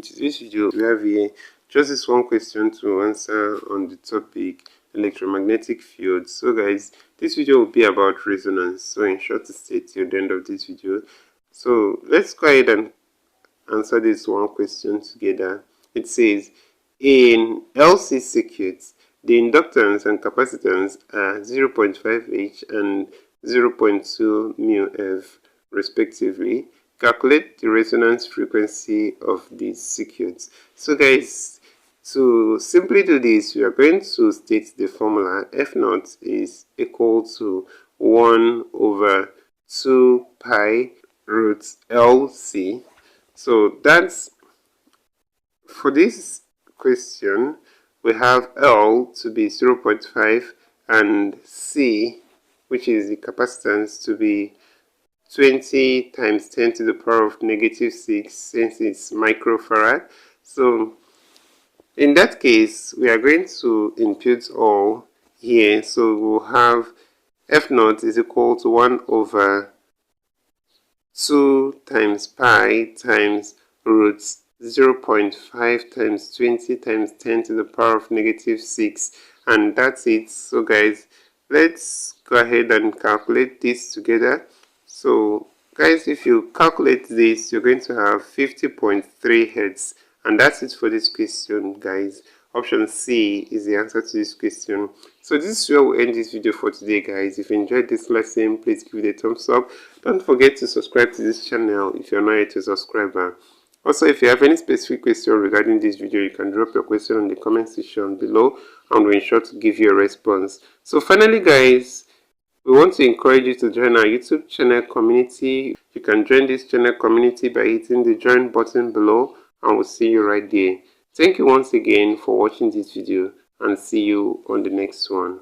In today's video, we have here just this one question to answer on the topic electromagnetic fields. So guys, this video will be about resonance. So in short, to stay till the end of this video. So let's go ahead and answer this one question together. It says, in LC circuits, the inductance and capacitance are 0.5H and 0.2 μF respectively. Calculate the resonance frequency of these circuits. So guys, to simply do this, we are going to state the formula. F0 is equal to 1 over 2 pi root LC. So that's, for this question, we have L to be 0.5 and C, which is the capacitance, to be 20 times 10 to the power of negative 6, since it's microfarad. So in that case, we are going to impute all here. So we'll have F0 is equal to 1 over 2 times pi times root 0.5 times 20 times 10 to the power of negative 6, and that's it. So guys, let's go ahead and calculate this together. So guys, if you calculate this, you're going to have 50.3 Hertz, and that's it for this question, guys. Option C is the answer to this question. So this is where we'll end this video for today, guys. If you enjoyed this lesson, please give it a thumbs up. Don't forget to subscribe to this channel if you're not yet a subscriber. Also, if you have any specific question regarding this video, you can drop your question in the comment section below, and we'll ensure to give you a response. So finally, guys, we want to encourage you to join our YouTube channel community. You can join this channel community by hitting the join button below, and we'll see you right there. Thank you once again for watching this video, and see you on the next one.